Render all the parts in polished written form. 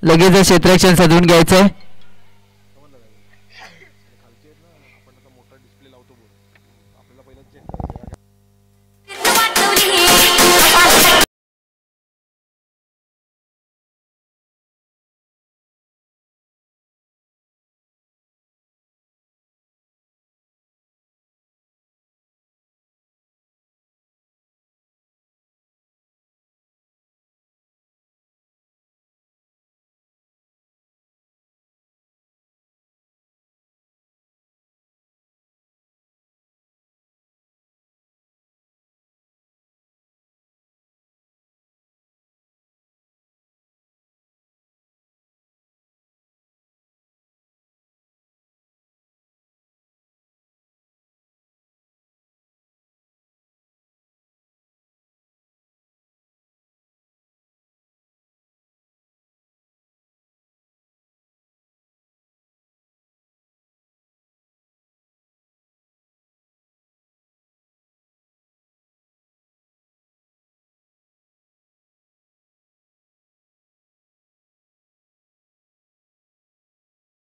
लगेच क्षेत्ररक्षण सजवून घ्यायचंय.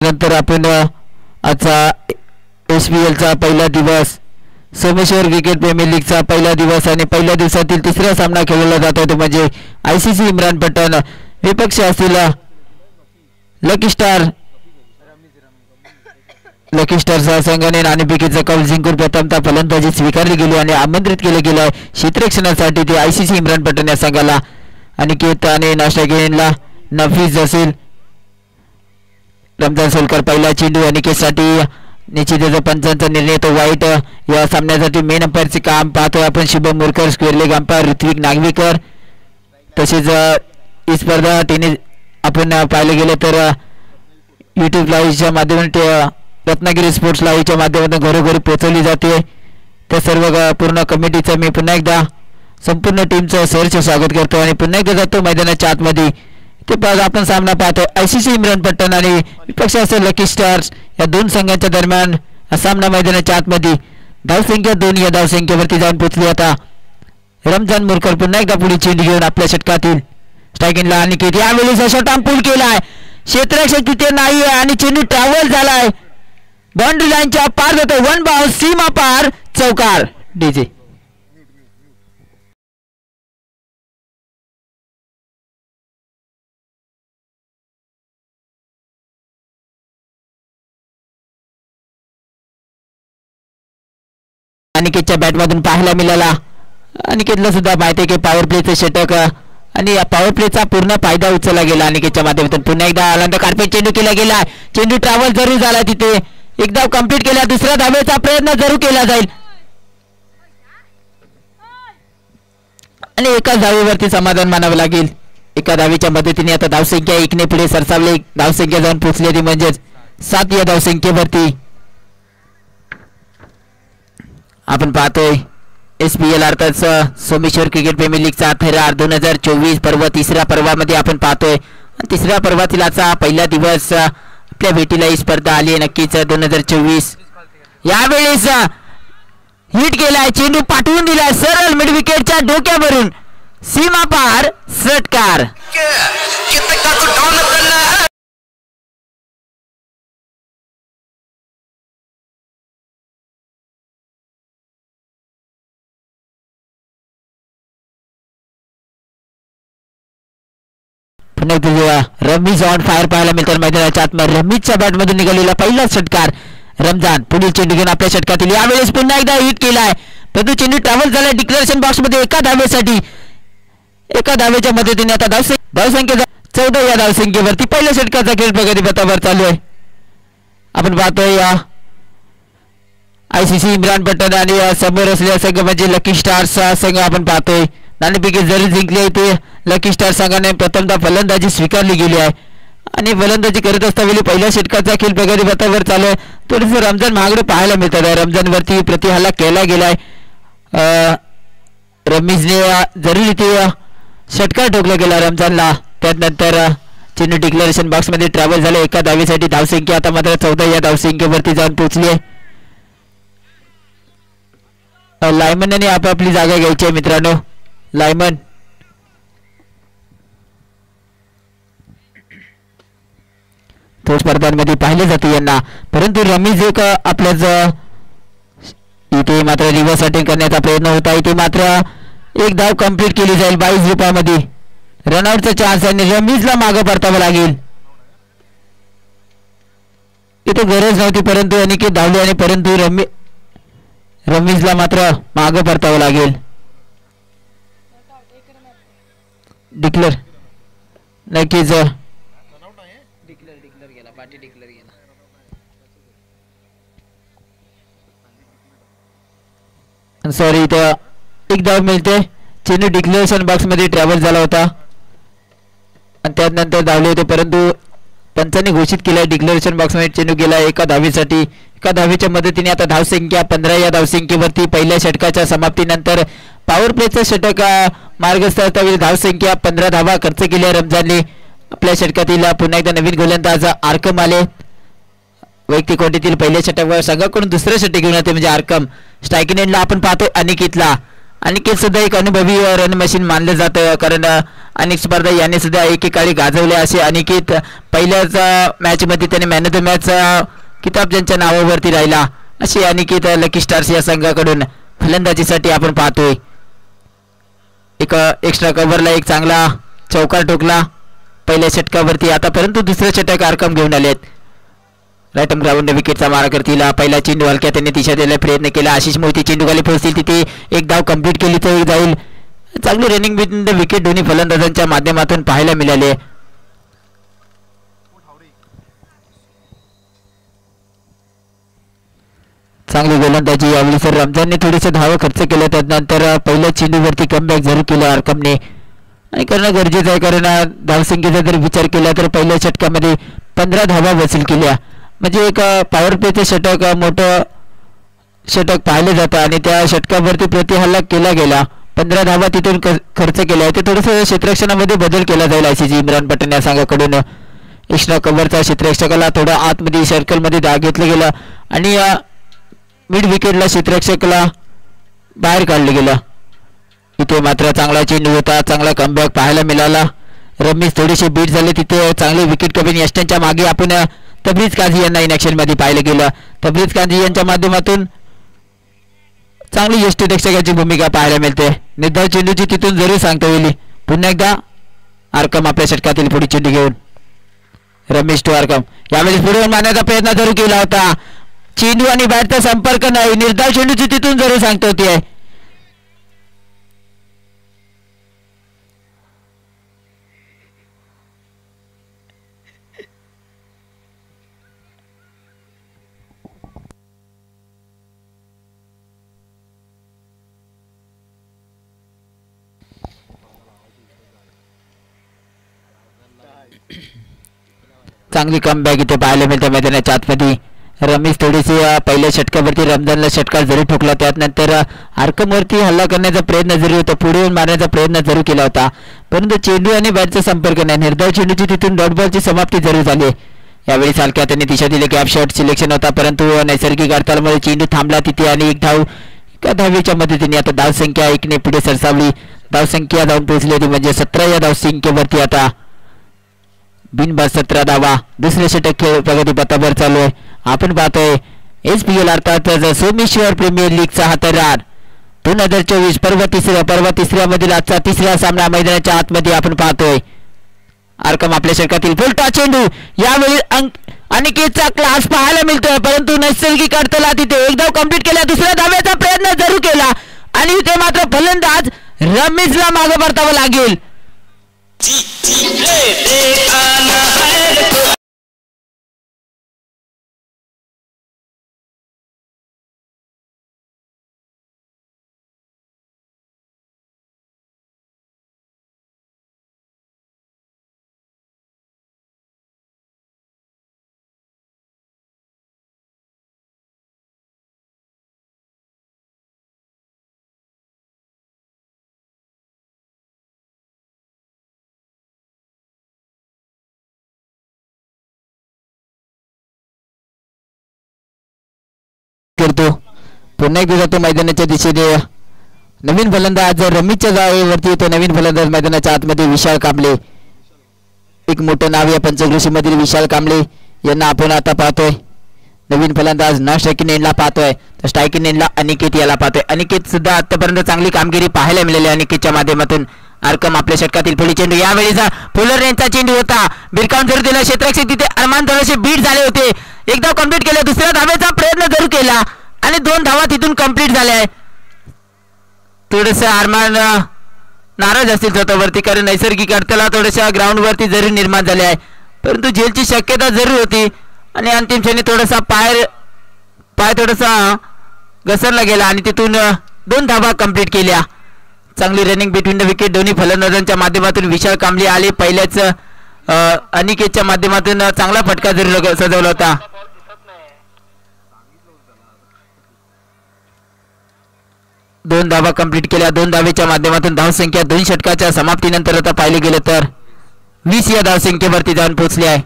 नंतर आपण आजचा SPLचा पहिला दिवस, सोमेश्वर क्रिकेट प्रीमियर लीगचा पहिला दिवस आणि पहिल्या दिवसातील तिसरा सामना खेळला जातो तो म्हणजे ICC इम्रानपट्टण विपक्ष असतील लकी स्टारचा संघाने नाणेफेकीचा कौल जिंकून प्रथमतः फलंदाजी स्वीकारली गेली आणि आमंत्रित केले गेले आहे क्षेत्ररक्षणासाठी ते ICC इम्रानपट्टण या संघाला. अनिकेत आणि नाश्तागेनला नफीज असेल. रमजान सोलकर पहिला चेंडू अनिकेतसाठी. निश्चितच पंचांचा निर्णय तो वाईट. या सामन्यासाठी मेन अंपायरचे काम पाहतोय आपण Shubham Murkar, square leg umpire Ritwik Nagvekar. तसेच ही स्पर्धा टेनिस आपण पाहिले गेले तर YouTube लाईव्हच्या माध्यमातून रत्नागिरी स्पोर्ट्स लाईव्हच्या माध्यमातून घरोघरी पोहोचवली जाते. त्या सर्व पूर्ण कमिटीचं मी पुन्हा एकदा संपूर्ण टीमचं सहर्ष स्वागत करतो आणि पुन्हा एकदा जातो मैदानाच्या आतमध्ये. ते आपण सामना पाहतो ICC इम्रानपट्टण आणि विपक्ष असेल लकी स्टार्स या दोन संघांच्या दरम्यान सामना मैदानाच्या आतमध्ये. धावसंख्या 2 या धावसंख्येवरती जाऊन पोहोचली. आता रमजान मुरकर पुन्हा एकदा पुढे चेंडू घेऊन आपल्या षटकातील स्ट्रायकिंगला अनिकेत यावेळी शॉट पूल केलाय. क्षेत्ररक्षक तिथे नाही आहे आणि चेंडू ट्रॅव्हल झालाय. बाउंड्री लाईनच्या पार जातो. 1 बाउंस सीमा पार चौकार. डीजे अनिकेतच्या बॅटमधून पाहायला मिळाला. अनिकेतला सुद्धा माहिती आहे की पॉवर प्लेचं षटक आणि या पॉवर प्लेचा पूर्ण फायदा उचलला गेला अनिकेतच्या माध्यमातून. पुन्हा एकदा आनंद कार्पेट चेंडू केला गेला. चेंडू ट्रॅव्हल जरूर झाला. तिथे एकदा कंप्लीट केला. दुसऱ्या धावेचा प्रयत्न जरूर केला जाईल आणि एका धावेवरती समाधान मानावं लागेल. एका धावेच्या मदतीने आता धावसंख्या 1 ने पुढे सरसावली. धावसंख्या जाऊन पोहोचली म्हणजेच 7 या धावसंख्येवरती. आपण पाहतोय SPL अर्थात सोमेश्वर क्रिकेट प्रीमियर लीगचा 2024 पर्व तिसऱ्या पर्वामध्ये आपण पाहतोय. तिसऱ्या पर्वातील आजचा पहिला दिवस आपल्या भेटीला ही स्पर्धा आली आहे नक्कीच 2024. यावेळेस हिट केलाय. चेंडू पाठवून दिलाय सरळ मिड विकेटच्या डोक्यावरून सीमा पार षटकार. रमीज ऑन फायर पाहायला मिळतात मैदानाच्या आतमध्ये. रमीजच्या बॅटमधून निघालेला पहिला षटकार. रमजान पुढील चेंडू घेऊन आपल्या षटकातील यावेळेस पुन्हा एकदा हिट केलाय. परंतु चेंडू ट्रॅव्हल झालाय डिक्लेरेशन बॉक्स मध्ये एका धावेसाठी. एका धावेच्या मदतीने आता धावसंख्या 14 या धावसंख्येवरती पहिल्या षटकाचा खेळ प्रगतीपथावर चालू आहे. आपण पाहतोय या ICC इम्रानपट्टण आणि समोर असलेला संघ म्हणजे लकी स्टार्स संघ आपण पाहतोय. नाणेफेकी जरी जिंकली आहे ते लकी स्टार संघाने प्रथमतः फलंदाजी स्वीकारली गेली आहे आणि फलंदाजी करत असताना पहिल्या षटकाचा खेळ प्रगतीपथावर चालू आहे. थोडंसं रमजान महागडे पाहायला मिळतात. रमजानवरती प्रतिहल्ला केला गेलाय. रमीजने जरूर इथे षटकार ठोकला गेला रमजानला. त्यानंतर चेंडू डिक्लेरेशन बॉक्स मध्ये ट्रॅव्हल झाले. एका धावेसाठी धावसंख्या आता मात्र 14 या धावसंख्येवरती जाऊन पोहोचली आहे. लायमनने आपापली जागा घ्यायची आहे मित्रांनो. लायमन तो स्पर्धांमध्ये पाहिले जाते यांना. परंतु रमीज एक आपल्याच इथे मात्र रिव्हर्स अटेंड करण्याचा प्रयत्न होता. इथे मात्र एक धाव कंप्लीट केली जाईल 22 रुपयामध्ये. रनआउटचा चान्स आणि रमीजला मागं परतावं लागेल. इथे गरज नव्हती परंतु अनिकेत धावले आणि परंतु रमीजला मात्र मागं परतावं लागेल. डिक्लेअर नक्कीच सॉरी इथं एक धाव मिळते. चेंडू डिक्लेरेशन बॉक्स मध्ये ट्रॅव्हल झाला होता आणि त्यानंतर धावले होते परंतु पंचांनी घोषित केलं डिक्लेरेशन बॉक्स मध्ये चेंडू गेला एका धावेसाठी. एका धावेच्या मदतीने आता धावसंख्या 15 या धावसंख्येवरती पहिल्या षटकाच्या समाप्तीनंतर पॉवर प्लेचं षटक मार्गस्थळातील धावसंख्या 15 धावा खर्च केल्या रमजानने. आपल्या षटकातील पुन्हा एकदा नवीन गोलंदाज आर्कम आले. वैयक्तिक कोटीतील पहिल्या षटकावर संघाकडून दुसरं षटक घेऊन येते म्हणजे आर्कम. स्ट्रायकिंग एंडला आपण पाहतो अनिकेतला. अनिकेत सुद्धा एक अनुभवी रन मशीन मानलं जातं कारण अनेक स्पर्धा याने सुद्धा एकेकाळी गाजवल्या. असे अनिकेत पहिल्याच मॅच मध्ये त्याने मॅन ऑफ द मॅच किताब ज्यांच्या नावावरती राहिला असे अनिकेत लकी स्टार्स या संघाकडून फलंदाजीसाठी आपण पाहतोय. एक एक्स्ट्रा कव्हरला एक चांगला चौकार ठोकला पहिल्या षटकावरती. आता परंतु दुसरं षटक आर्कम घेऊन आलेत. राईट ग्राउंड विकेटचा मारा करतील. पहिला चेंडू हलक्या त्यांनी दिशा द्यायला प्रयत्न केला. आशिष मोहिते चेंडू खाली पोहोचतील तिथे एक धाव कंप्लीट केली तर जाईल. चांगली रनिंग बिटवीन द विकेट दोन्ही फलंदाजांच्या माध्यमातून पाहायला मिळाले. चांगली गोलंदाजी यावेळी सर रमजानने थोडेसे धाव खर्च केले. त्यानंतर पहिल्या चेंडूवरती कमबॅक जरूर केलं आर्कमने आणि करणं गरजेचं आहे कारण धावसंख्येचा जर विचार केला तर पहिल्या षटकामध्ये 15 धावा वसूल केल्या म्हणजे एक पॉवर प्लेचं षटक मोठं षटक पाहिलं जातं आणि त्या षटकावरती प्रतिहल्ला केला गेला. 15 धावा तिथून खर्च केल्या. ते थोडंसं क्षेत्ररक्षणामध्ये बदल केला जाईल आयसीसी इम्रान पठाण या संघाकडून. एक्स्ट्रा कव्हरचा क्षेत्ररक्षकाला थोडं आतमध्ये सर्कलमध्ये घेतलं गेलं आणि मिड विकेटला क्षेत्ररक्षकाला बाहेर काढलं गेलं. इथे मात्र चांगला चेंडू होता. चांगला कमबॅक पाहायला मिळाला. रमीज थोडेसे बीट झाले तिथे. चांगले विकेट कमी यष्टांच्या मागे आपण तबरीज काझी यांना इन ॲक्शन मध्ये पाहिलं गेलं. तबरीज काझी यांच्या माध्यमातून चांगली यष्टीरक्षकाची भूमिका पाहायला मिळते. निर्धाव चेंडूची तिथून जरूर सांगता येईल. पुन्हा एकदा आर्कम आपल्या षटकातील पुढे चेंडू घेऊन रमेश टू आर्कम यावेळी पुढे मारण्याचा प्रयत्न जरूर केला होता. चेंडू आणि बॅटचा संपर्क नाही. निर्धाव चेंडूची तिथून जरूर सांगता होती. चांगली कमबॅक इथे पाहायला मिळते मैदानाच्या आतमध्ये. रमेश थोडीशी पहिल्या षटकावरती रमजानला षटकार जरी ठोकला. त्यानंतर आर्कमवरती हल्ला करण्याचा प्रयत्न जरी होता. पुढे येऊन मारण्याचा प्रयत्न जरूर केला होता परंतु चेंडू आणि बॅटचा संपर्क नाही. निर्धाव चेंडूची तिथून डॉट बॉलची समाप्ती जरूर झाली. यावेळी सारख्या त्यांनी दिशा दिली गॅप शॉट सिलेक्शन होता परंतु नैसर्गिक अडथळ्यामुळे चेंडू थांबला तिथे आणि एक धाव एका धावेच्या मदतीने आता धावसंख्या 1 ने पुढे सरसावली. धावसंख्या जाऊन पोहोचली होती म्हणजे 17 या धावसंख्येवरती आता बिनबाद 17 धावा. दुसरे षटक खेळ प्रगती पथावर चालू आहे. आपण पाहतोय SPL अर्थात सोमेश्वर प्रीमियर लीगचा हा तरार 2024 पर्व तिसऱ्या मधील आजचा तिसरा सामना मैदानाच्या आतमध्ये आपण पाहतोय. आर्कम आपल्या षटकातील फुलटा चेंडू यावेळी अनिकेतचा क्लास पाहायला मिळतोय परंतु नैसर्गिक अडथळा तिथे एक धाव कंप्लीट केला. दुसऱ्या धावेचा प्रयत्न जरूर केला आणि इथे मात्र फलंदाज रमेशला मागे परतावं लागेल. करतो पुन्हा एकदा जातो मैदानाच्या दिशेने. नवीन फलंदाज रमीच्या जागेवरती येतो. नवीन फलंदाज मैदानाच्या आतमध्ये विशाल कांबळे. एक मोठं नाव या पंचक्रोशी मधील विशाल कांबळे यांना आपण आता पाहतोय. नवीन फलंदाज न स्ट्रायकिंग एंडला पाहतोय, तर स्ट्रायकिंग एंडला अनिकेत याला पाहतोय. अनिकेत सुद्धा आतापर्यंत चांगली कामगिरी पाहायला मिळाली. अनिकेतच्या माध्यमातून आरकम आपल्या षटकातील पुढील चेंडू, यावेळीचा फुलर यांचा चेंडू होता, बिरकावून जरूर दिला क्षेत्ररक्षक, तिथे अरमान थोडेसे बीट झाले होते. एकदा कंप्लीट केलं, दुसऱ्या धावेचा प्रयत्न जरूर केला आणि 2 धावा तिथून कंप्लीट झाल्या आहे. थोडस अरमान नाराज असतील स्वतःवरती, कारण नैसर्गिक अडथळा थोड्याशा ग्राउंड वरती जरूर निर्माण झाले आहे, परंतु झेलची शक्यता जरूर होती आणि अंतिम क्षणी थोडासा पाय थोडासा घसरला गेला आणि तिथून 2 धावा कंप्लीट केल्या. चांगली रनिंग बिटवीन द विकेट दोन्ही फलंदाजांच्या माध्यमातून. विशाल कांबळे आले पहिल्याच अनिकेतच्या माध्यमातून चांगला फटका जरूर सजवला होता. दोन धावा कंप्लीट केल्या. 2 धावेच्या माध्यमातून धावसंख्या 2 षटकाच्या समाप्तीनंतर आता पाहिले गेले तर 20 या धावसंख्येवरती जाऊन पोहोचली आहे.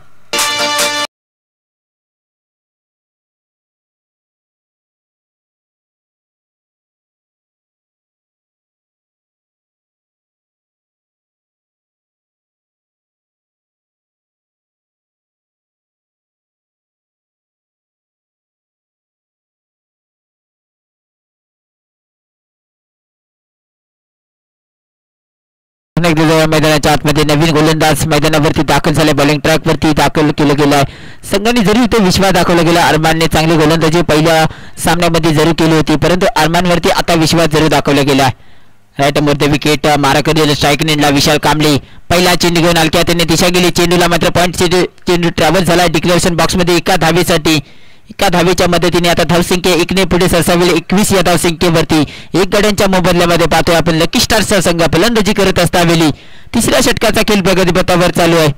मैदानाच्या आतमध्ये नवीन गोलंदाज मैदानावरती दाखल झाले, बॉलिंग ट्रॅक वरती दाखल केलं गेलं आहे. संघाने जरी इथे विश्वास दाखवला गेला, अरमानने चांगली गोलंदाजी पहिल्या सामन्यामध्ये जरूर केली होती, परंतु अरमानवरती आता विश्वास जरूर दाखवला गेला आहे. राईट मोर विकेट मारा करेल स्ट्राईक नेला विशाल कांबळे. पहिला चेंडू घेऊन हलक्या त्याने दिशा गेली, चेंडूला मात्र पॉईंट चेंडू ट्रॅव्हल झाला डिक्लेरेशन बॉक्समध्ये एका धावेसाठी. एका धावेच्या मदतीने आता धावसंख्या 1ने पुढे सरसावली 21 या धावसंख्येवरती. 1 गड्यांच्या मोबदल्यामध्ये पाहतोय आपण लकी स्टार्सचा संघ फलंदाजी करत असतावेळी तिसऱ्या षटकाचा खेळ प्रगतीपथावर चालू आहे.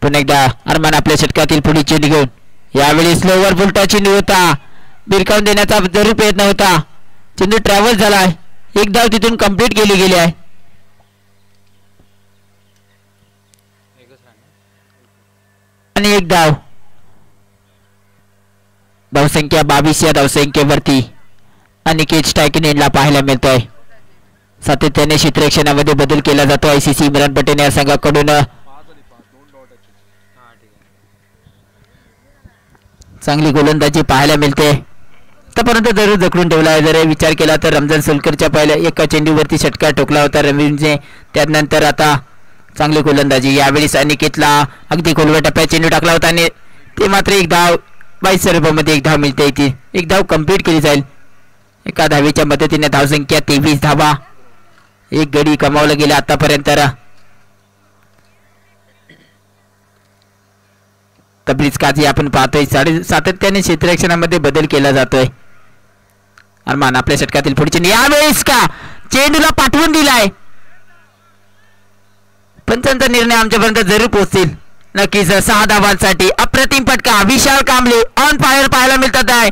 पुन्हा एकदा अरमान आपल्या षटकातील पुढील चेंडू घेऊन, यावेळी स्लोवर बुलटा चेंडू होता, बिरकावून देण्याचा जरूर प्रयत्न होता, चेंडू ट्रॅव्हल झाला आहे. 1 धाव तिथून कंप्लीट केली गेली आहे आणि 1 धाव. धावसंख्या 22 या धावसंख्येवरती अनिकेत स्ट्रायकिंग एंडला पाहायला मिळतोय. सातत्याने क्षेत्ररक्षणामध्ये बदल केला जातो आयसीसी इम्रान पटेल या संघाकडून. चांगली गोलंदाजी पाहायला मिळते. आतापर्यंत जरूर जखडून ठेवला आहे. जर विचार केला तर रमजान सोलकरच्या पहिल्या एका चेंडूवरती षटकार ठोकला होता रवींद्रने, त्यानंतर आता चांगली गोलंदाजी. यावेळी अनिकेतला अगदी खोलवर टप्प्यात चेंडू टाकला होता आणि ते मात्र 1 धाव 22 स्वरूपामध्ये 1 धाव मिळते. इथे 1 धाव कंप्लीट केली जाईल. एका धावेच्या मदतीने धावसंख्या 23 धावा, 1 गडी कमावला गेला आतापर्यंत. तब्रीज काझी आपण पाहतोय सातत्याने क्षेत्ररक्षणामध्ये बदल केला जातोय. अरमान आपल्या षटकातील पुढचे, यावेळेस का चेंडूला पाठवून दिलाय. पंचांचा निर्णय आमच्यापर्यंत जरूर पोहोचतील नक्कीच. 6 धावांसाठी अप्रतिम फटका. विशाल कांबळे ऑन फायर पाहायला मिळतात आहे.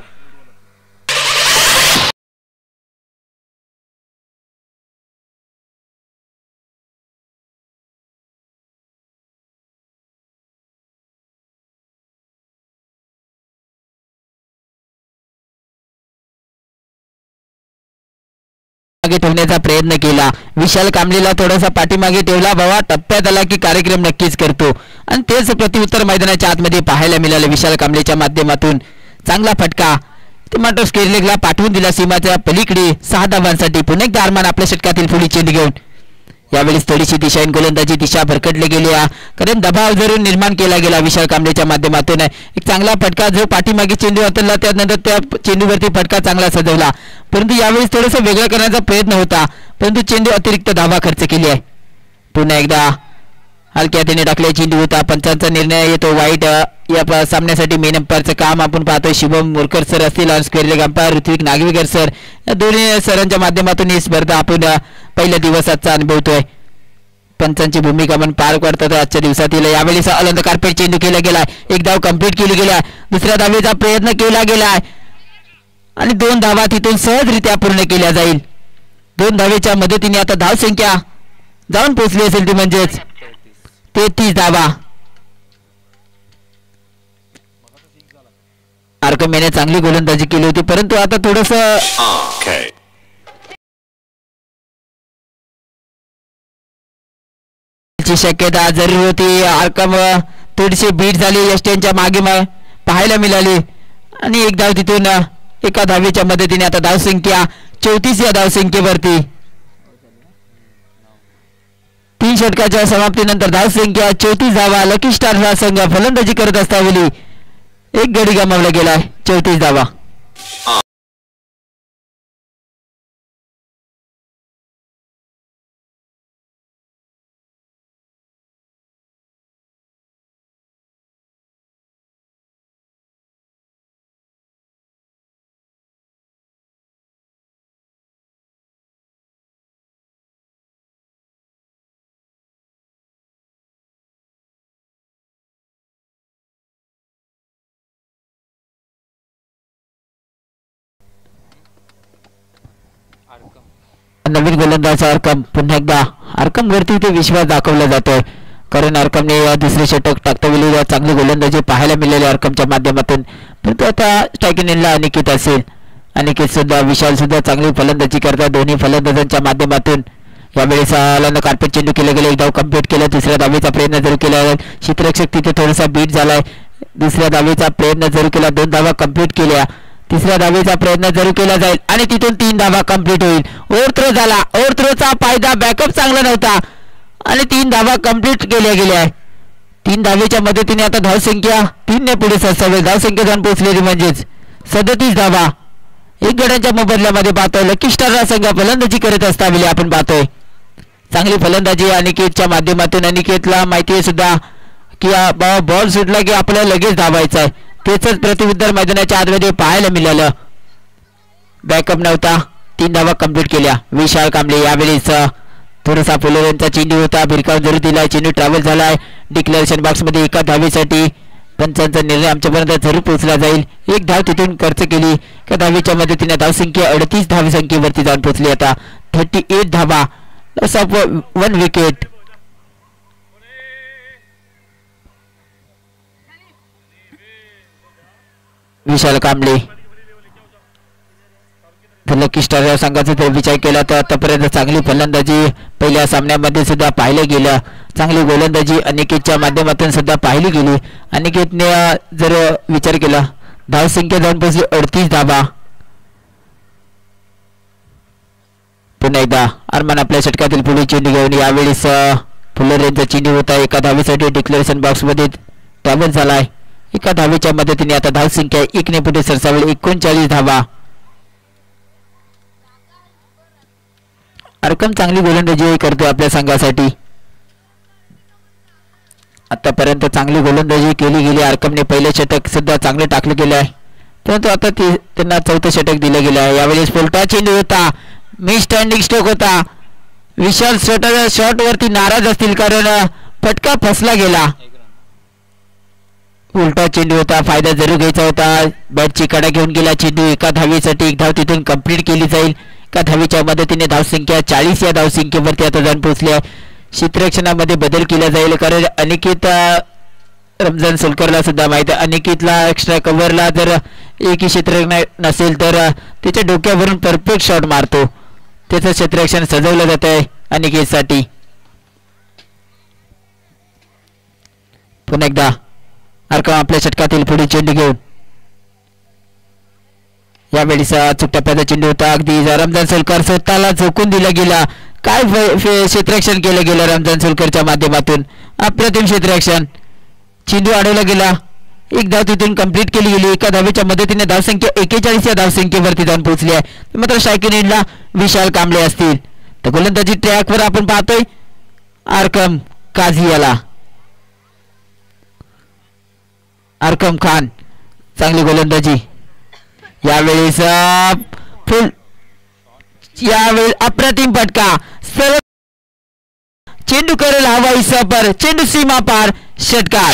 मागे ठेवण्याचा प्रयत्न केला. विशाल कांबळेला थोडासा पाठीमागे ठेवला, बाबा टप्प्यात आला की कार्यक्रम नक्कीच करतो, आणि तेच प्रत्युत्तर मैदानाच्या आतमध्ये पाहायला मिळालं. विशाल कांबळेच्या माध्यमातून चांगला फटका ते मात्र स्क्वेअर लेगला पाठवून दिला सीमाच्या पलीकडे 6 धावांसाठी. पुन्हा एकदा अरमान आपल्या षटकातील पुढील चेंडू घेऊन, यावेळी थोडीशी दिशाहीन गोलंदाजी दिशा भरकटली गेली, कारण दबाव जरूर निर्माण केला गेला विशाल कांबळेच्या माध्यमातून. एक चांगला फटका जो पाठीमागे चेंडू उतरला, त्यानंतर त्या चेंडूवरती फटका चांगला सजवला, परंतु यावेळी थोडंसं वेगळं करण्याचा प्रयत्न होता, परंतु चेंडू अतिरिक्त धावा खर्च केली आहे. पुन्हा एकदा हलक्या हाताने टाकल्या चेंडू होता. पंचांचा निर्णय येतो वाईट. या सामन्यासाठी मेन अंपायरचं काम आपण पाहतोय शुभम मोरकर सर असतील, on square leg umpire Ritwik Nagvekar sir, या दोन्ही सरांच्या माध्यमातून ही स्पर्धा आपण पहिल्या दिवसाचा अनुभवतोय. पंचांची भूमिका आपण पार पडतात आजच्या दिवसातील. यावेळी अलंद कार्पेट चेंडू केला गेला, 1 धाव कंप्लीट केली गेला, दुसऱ्या धावेचा प्रयत्न केला गेला आणि 2 धावा तिथून सहजरित्या पूर्ण केल्या जाईल. 2 धावेच्या मदतीने आता धावसंख्या जाऊन पोहोचली असेल ती म्हणजेच 33 धावा. आरकम याने चांगली गोलंदाजी केली होती, परंतु आता थोडस शक्यता जरूर होती. आरकम थोडीशी बीट झाली, यष्ट्यांच्या मागे पाहायला मिळाली आणि एक धाव तिथून एका धावेच्या मदतीने आता धावसंख्या 34 या धावसंख्येवरती. 3 षटकाच्या समाप्तीनंतर धावसंख्या 34 धावा. लकी स्टार हा संघ फलंदाजी करत असताना एक गडी गमावला गेलाय. 34 धावा. नवीन गोलंदाज अरकम. पुन्हा एकदा अरकम वरती ते विश्वास दाखवला जातोय, कारण अरकमने दुसरे षटक टाकतावेळी चांगली गोलंदाजी पाहायला मिळाली अरकमच्या माध्यमातून. परंतु आता स्ट्रायकिंगला अनिकेत असेल, अनिकेत सुद्धा विशाल सुद्धा चांगली फलंदाजी करतात दोन्ही फलंदाजांच्या माध्यमातून. यावेळेस कार्पेट चेंडू केलं गेलं, एक धाव कंप्लीट केलं. दुसऱ्या धावेचा प्रयत्न जरूर केला, क्षेत्ररक्षक तिथे थोडासा बीट झालाय. दुसऱ्या धावेचा प्रयत्न जरूर केला, 2 धावा कंप्लीट केल्या. तिसऱ्या धावेचा प्रयत्न जरूर केला जाईल आणि तिथून 3 धावा कंप्लीट होईल. ओव्हर थ्रो झाला, ओव्हर थ्रोचा फायदा, बॅकअप चांगला नव्हता आणि 3 धावा कंप्लीट केल्या गेल्या. 3 धावेच्या मदतीने आता धावसंख्या 3 ने पुढे सरसावेल. धावसंख्या जाऊन पोहोचलेली म्हणजेच 37 धावा. एक गड्यांच्या मोबदल्यामध्ये पाहतोय लकी स्टार संघ फलंदाजी करत असताना आपण पाहतोय चांगली फलंदाजी अनिकेतच्या माध्यमातून. अनिकेतला माहिती आहे सुद्धा की बॉल सुटला की आपल्याला लगेच धावायचं आहे. त्याच प्रतिउत्तर मैदानाच्या आतमध्ये पाहायला मिळालं. बॅकअप नव्हता, 3 धावा कंप्लीट केल्या. विशाल कांबळे यावेळेस थोडासा फुलरेंचा चेंडू होता, भिरकाव जरूर दिलाय, चेंडू ट्रॅव्हल झालाय डिक्लेरेशन बॉक्समध्ये. एका धावेसाठी पंचांचा निर्णय आमच्यापर्यंत जरूर पोहोचला जाईल. एक धाव तिथून खर्च केली, एका धावेच्या मदतीने धावसंख्या 38 धावसंख्येवरती जाऊन पोहोचली. आता 38 धावा, loss of 1 wicket. Vishal Kamble lucky star या संघाचा जर विचार केला तर आतापर्यंत चांगली फलंदाजी पहिल्या सामन्यामध्ये सुद्धा पाहिलं गेलं. चांगली गोलंदाजी अनिकेतच्या माध्यमातून सुद्धा पाहिली गेली. अनिकेतने जर विचार केला धावसंख्या जाऊन पोहोचली 38 धावा. पुन्हा एकदा अरमान आपल्या षटकातील पुढे चेंडू घेऊन यावेळेस फुलरेंचा चेंडू होता, एका धावेसाठी डिक्लेरेशन बॉक्समध्ये ट्रॅव्हल झालाय. एका धावेच्या मदतीने आता धावसंख्या 1 ने पुढे सरसावेल. 39 धावा. अरकम चांगली गोलंदाजी करतो आपल्या संघासाठी. आतापर्यंत चांगली गोलंदाजी केली गेली. अरकमने पहिले षटक सुद्धा चांगले टाकले गेले आहे, परंतु आता त्यांना 4थं षटक दिलं गेलं आहे. यावेळेस पोलटा चेंडू होता, मी स्टँडिंग स्ट्रोक होता. विशाल शॉट वरती नाराज असतील कारण फटका फसला गेला. उलटा चेंडू होता, फायदा जरूर घ्यायचा होता. बॅटची कडा घेऊन गेला चेंडू. एका धावेसाठी एक धाव तिथून कंप्लीट केली जाईल. एका धावेच्या मदतीने धावसंख्या 40 या धावसंख्येवरती आता जाऊन पोहोचली आहे. क्षेत्ररक्षणामध्ये बदल केला जाईल कारण अनिकेत रमजान सोलकरला सुद्धा माहिती आहे अनिकेतला एक्स्ट्रा कव्हरला जर एकही क्षेत्ररक्षण नसेल तर त्याच्या डोक्यावरून परफेक्ट शॉट मारतो. त्याचं क्षेत्ररक्षण सजवलं जात आहे अनिकेतसाठी. पुन्हा एकदा अरकम आपल्या षटकातील पुढे चेंडू घेऊन यावेळेस चुकटप्प्याचा चेंडू होता. अगदी रमजान सोलकर स्वतःला झोकून दिला गेला. काय क्षेत्ररक्षण केलं गेलं रमजान सोलकरच्या माध्यमातून. अप्रतिम क्षेत्ररक्षण. चेंडू अडवला गेला, एक धाव तिथून कंप्लीट केली गेली. एका धावेच्या मदतीने धावसंख्या 41 या धावसंख्येवरती जाऊन पोहोचली आहे. मात्र स्ट्रायकिंग एंडला विशाल कांबळे असतील. तर गोलंदाजी ट्रॅकवर आपण पाहतोय अरकम काझियाला. अरकम खान चांगली गोलंदाजी. यावेळेस यावेळी अप्रतिम फटका. सरळ चेंडू करेल हवाई सफर, चेंडू सीमा पार, षटकार.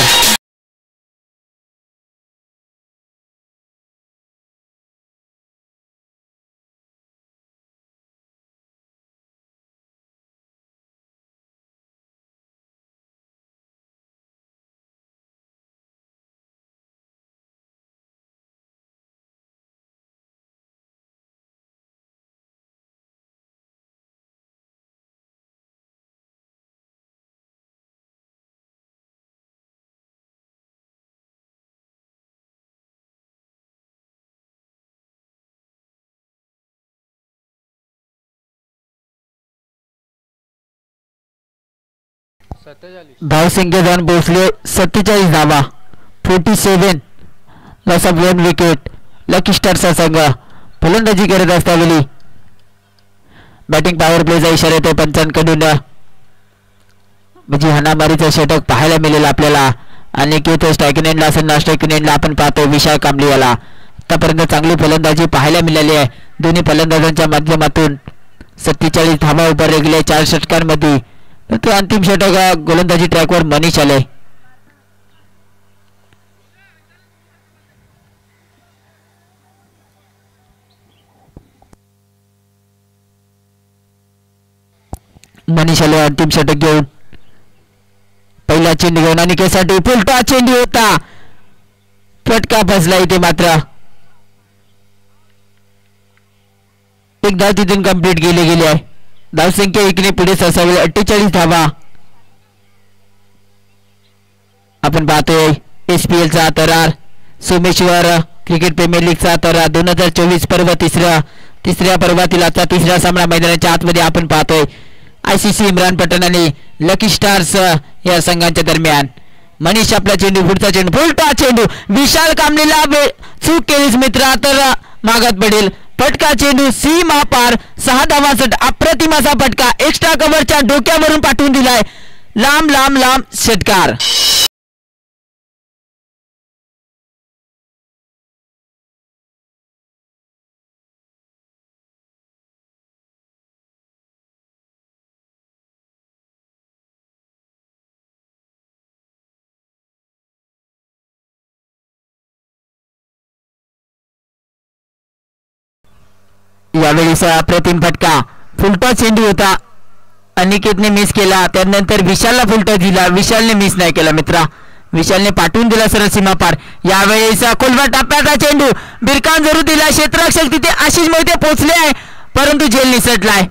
धावसंख्या जाऊन पोहोचले 47 धावा. 47 लॉस ऑफ 1 विकेट. लकी स्टार्सचा संघ फलंदाजी करत असताना बॅटिंग पॉवर प्लेचा इशारा येतो पंचांकडून. म्हणजे हाणामारीचं षटक पाहायला मिळेल आपल्याला. अनेक स्ट्रायकनेंडला असेल स्ट्रायकनेंडला आपण पाहतो विशाल कांबळे याला आतापर्यंत चांगली फलंदाजी पाहायला मिळाली आहे. दोन्ही फलंदाजांच्या माध्यमातून 47 धावा उभारले गेले 4 षटकांमध्ये. तो अंतिम षटक गोलंदाजी ट्रॅकवर मनीष आले. मनीष आले अंतिम षटक घेऊन. पहिला चेंडू घेऊन अनिकेतसाठी फुलटा चेंडू होता. फटका फसला इथे मात्र. एक धाव तिथून कंप्लीट केली गेली आहे. धावसंख्या इकडे पुढे सरसावली 48 धावा. आपण पाहतोय SPL चा तरार सोमेश्वर क्रिकेट प्रीमियर लीगचा तरार 2024 पर्व तिसऱ्या पर्वातील आजचा तिसरा सामना मैदानाच्या आतमध्ये आपण पाहतोय. ICC इम्रान पठाण आणि लकी स्टार्स या संघांच्या दरम्यान. मनीष आपला चेंडू पुढचा चेंडू फुलटा चेंडू विशाल कांबळेला चूक केलीस मित्रा तर मागत पडेल. फटका चेंडू सीमा पार 6 धावांसाठी अप्रतिम असा फटका एक्स्ट्रा कव्हरच्या डोक्यावरून पाठवून दिलाय. लांब लांब लांब षटकार. यावेळी अप्रतिम फटका फुलटा चेंडू होता. अनिकेतने मिस केला. त्यानंतर विशालला फुलटा दिला. विशालने मिस नाही केला मित्रा. विशालने पाठवून दिला सरळ सीमा पार. यावेळेस खोलवर टप्प्याचा चेंडू बिरकान जरूर दिला. क्षेत्ररक्षक तिथे आशिष मोहिते पोहोचले आहे परंतु झेल निसटलाय.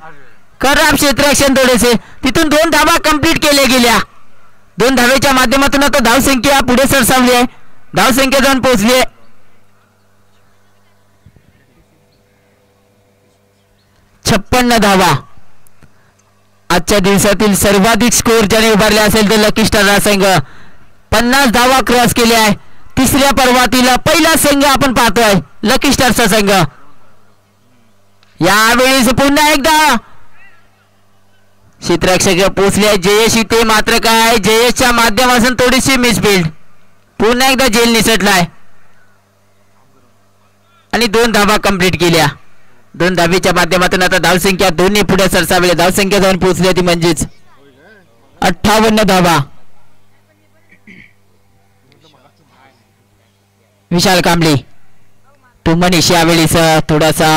खराब क्षेत्ररक्षण थोडेसे. तिथून 2 धावा कंप्लीट केल्या गेल्या. 2 धावेच्या माध्यमातून आता धावसंख्या पुढे सरसावली आहे. धावसंख्या जाऊन पोहोचली आहे 56 धावा. आजच्या दिवसातील सर्वाधिक स्कोर ज्याने उभारले असेल तर लकी स्टार संघ 50 धावा क्रॉस केले आहे. तिसऱ्या पर्वातील पहिला संघ आपण पाहतोय लकी स्टारचा संघ. यावेळी पुन्हा एकदा क्षेत्ररक्षक पोहोचले जयेश इथे मात्र काय जयेशच्या माध्यमातून थोडीशी मिसफिल्ड. पुन्हा एकदा जेल निसटलाय आणि 2 धावा कंप्लीट केल्या. 2 धावेच्या माध्यमातून आता धावसंख्या दोन्ही पुढे सरसावले. धावसंख्या जाऊन पोहोचली ती म्हणजेच 58 धावा. विशाल कांबळे तो मनीष यावेळेस थोडासा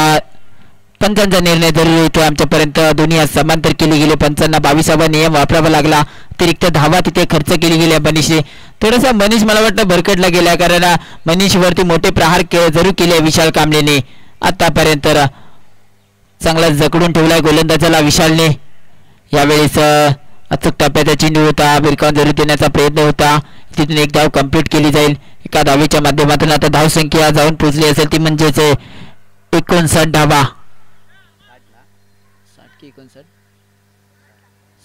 पंचांचा निर्णय जरूर येतो आमच्यापर्यंत. दोन्ही समांतर केली गेली. पंचांना 22वा नियम वापरावा लागला. अतिरिक्त धावा तिथे खर्च केली गेली मनीषने. थोडासा मनीष मला वाटतं भरकटला गेला कारण मनीष वरती मोठे प्रहार जरूर केले विशाल कांबळेने आतापर्यंत. चांगला जकडून ठेवलाय गोलंदाजाला विशालने. यावेळेस अचूक टप्प्याचा चेंडू होता. बिरकावून जरूर देण्याचा प्रयत्न होता. तिथून एक धाव कंप्लीट केली जाईल. एका धावेच्या माध्यमातून आता धावसंख्या जाऊन पोहोचली असेल ती म्हणजेच 59 धावा.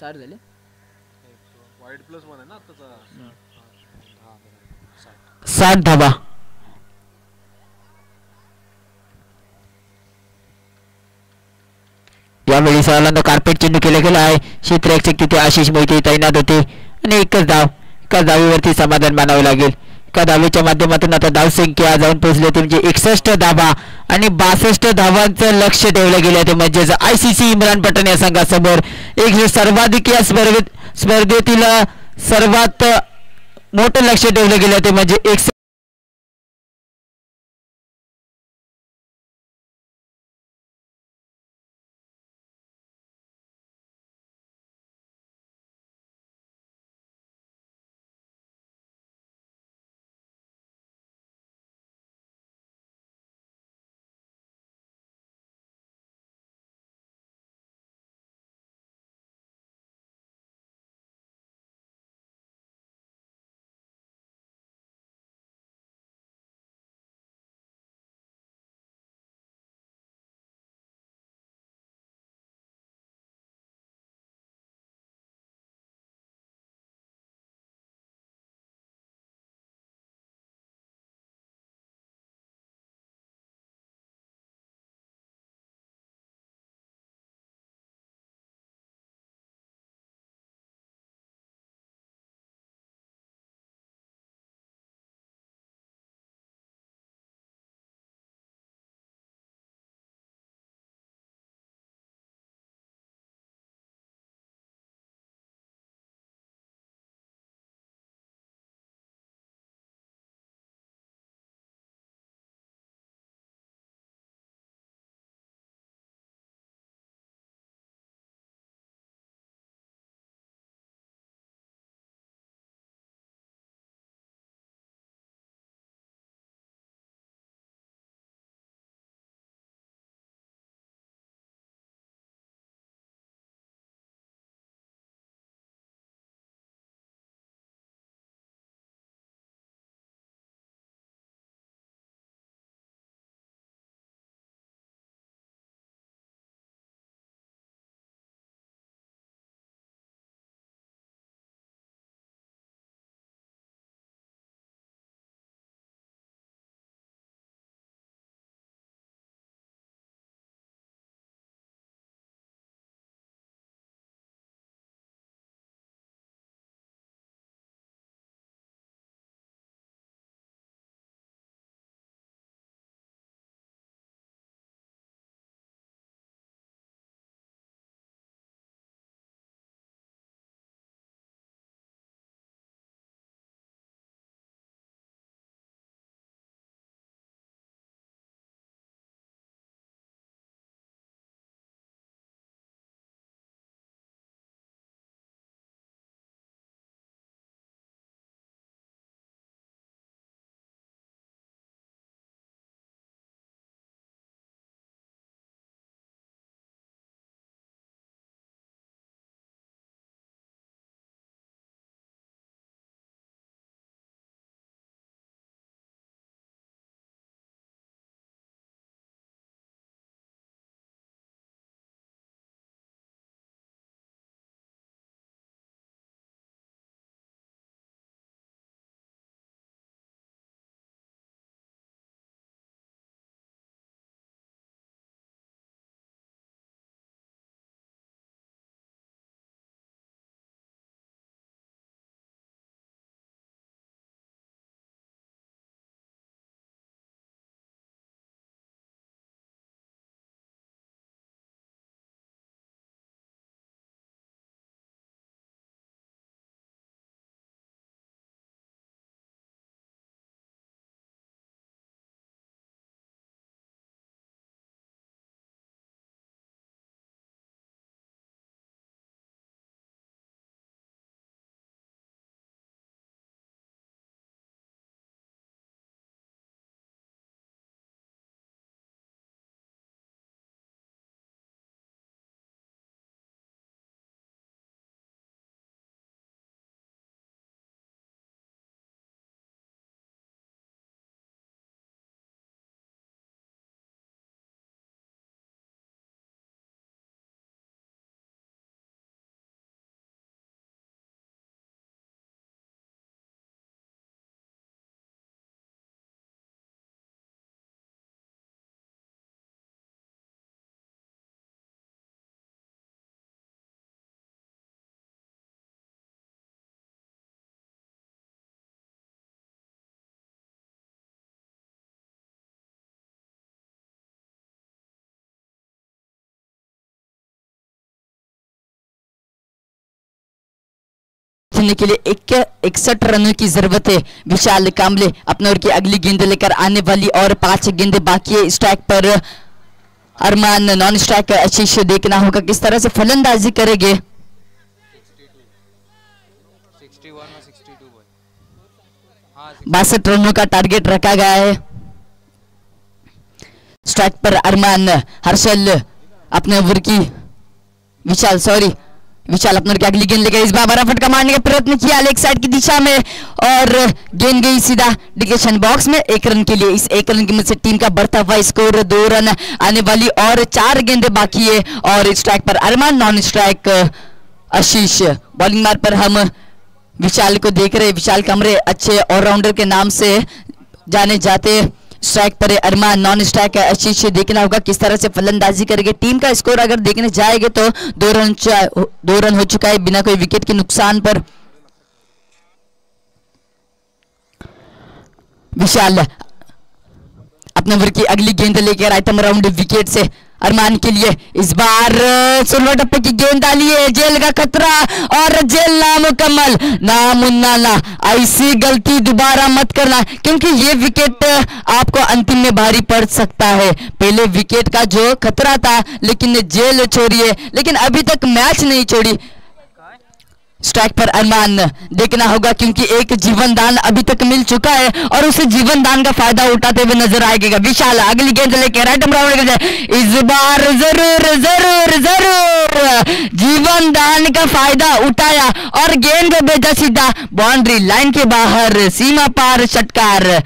60 झाले. 60 धावा. यावेळी सलांदा कार्पेट चेंडू केला गेला आहे. क्षेत्ररक्षक तिथे आशिष मोहिते तैनात होते आणि एकाच धावेवरती समाधान मानावे लागेल. एका धावेच्या माध्यमातून आता धावसंख्या जाऊन पोहोचली होती म्हणजे 61 धावा आणि 62 धावांचं लक्ष ठेवलं गेलं ते म्हणजेच ICC इम्रान पठाण या संघासमोर एक सर्वाधिक या स्पर्धेतील सर्वात मोठं लक्ष ठेवलं गेलं ते म्हणजे होने के लिए 61 रनों की जरूरत है। विशाल कांबले अपने ओर की अगली गेंद लेकर आने वाली और 5 गेंदें बाकी है। स्ट्राइक पर अरमान, नॉन स्ट्राइक आशीष, देखना होगा किस तरह से फलंदाजी करेंगे। 62 रनों का टारगेट रखा गया है। स्ट्राइक पर अरमान, हर्षल अपने ओवर की विशाल अपने ओर की अगली गेंद लेकर इस बार बड़ा फटका मारने का प्रयत्न किया लेग साइड की दिशा में और गेंद गई सीधा डिक्लेशन बॉक्स में। 1 रन के लिए, इस 1 रन की मदद से टीम का बढ़ता हुआ स्कोर 2 रन आने वाली और 4 गेंदें बाकी है। और स्ट्राइक पर अरमान, नॉन स्ट्राइक आशीष। बॉलिंग मार्ग पर हम विशाल को देख रहे हैं। विशाल कमरे अच्छे ऑलराउंडर के नाम से जाने जाते। स्ट्राइक पर अरमान, नॉन स्ट्राइक आशीष, देखना होगा किस तरह से फलंदाजी करेंगे। टीम का स्कोर अगर देखने जाएंगे तो 2 रन हो चुका है बिना कोई विकेट के नुकसान पर। विशाल अपने ओवर की अगली गेंद लेकर आइटम राउंड विकेट से अरमान के लिए इस बार 16 टप्पे की गेंद डाली है। जेल का खतरा और जेल नामुकम्मल। ना ऐसी गलती दोबारा मत करना, क्योंकि ये विकेट आपको अंतिम में भारी पड़ सकता है। पहले विकेट का जो खतरा था, लेकिन जेल छोड़ी है, लेकिन अभी तक मैच नहीं छोड़ी। स्ट्राइक पर अरमान, देखना होगा क्योंकि एक जीवन दान अभी तक मिल चुका है और उसे जीवन दान का फायदा उठाते हुए नजर आएगा। विशाल अगली गेंद लेके राइट राउंड, इस बार जरूर जीवन दान का फायदा उठाया और गेंद को भेजा सीधा बाउंड्री लाइन के बाहर, सीमा पार षटकार।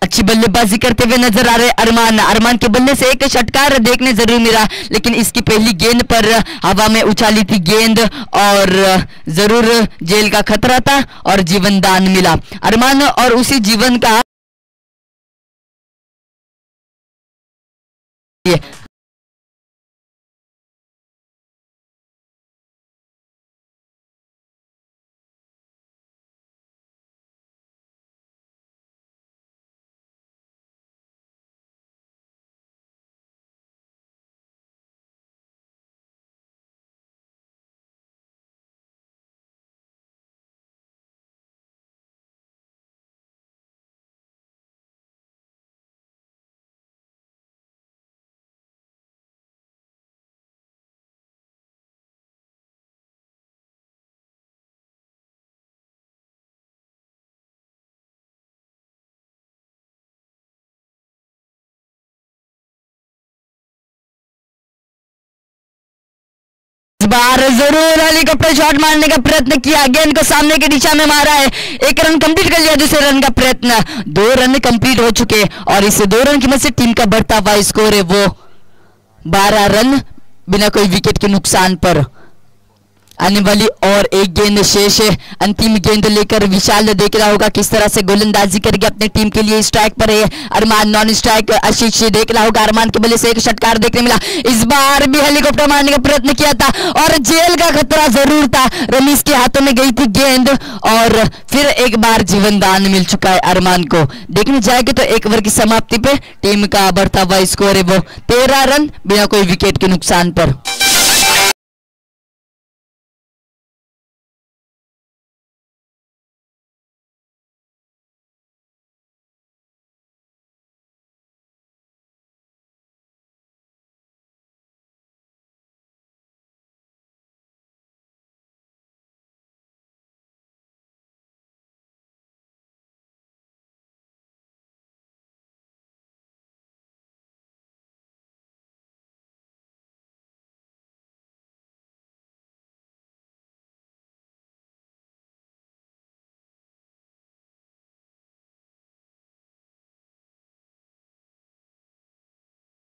अच्छी बल्लेबाजी करते हुए नजर आ रहे अरमान के बल्ले से एक षटकार देखने जरूर मिला, लेकिन इसकी पहली गेंद पर हवा में उछाली थी गेंद और जरूर जेल का खतरा था और जीवन दान मिला अरमान। और उसी जीवन का बार जरूर हेलीकॉप्टर शॉट मारने का प्रयत्न किया, गेंद को सामने की दिशा में मारा है। 1 रन कंप्लीट कर लिया, दूसरे रन का प्रयत्न। 2 रन कंप्लीट हो चुके और इस 2 रन की मदद से टीम का बढ़ता हुआ स्कोर है वो 12 रन बिना कोई विकेट के नुकसान पर। आने वाली और एक गेंद शेष है। अंतिम गेंद लेकर विशाल ने देखना होगा किस तरह से गोलंदाजी करके अपने टीम के लिए। स्ट्राइक पर है अरमान, नॉन स्ट्राइक आशीष, देखना होगा। अरमान के बल्ले से एक षटकार देखने मिला, इस बार भी हेलीकॉप्टर मारने का प्रयत्न किया था और जेल का खतरा जरूर था। रमीज के हाथों में गई थी गेंद और फिर एक बार जीवन दान मिल चुका है अरमान को। देखने जाएंगे तो 1 ओवर की समाप्ति पे टीम का बढ़ता हुआ स्कोर है वो 13 रन बिना कोई विकेट के नुकसान पर।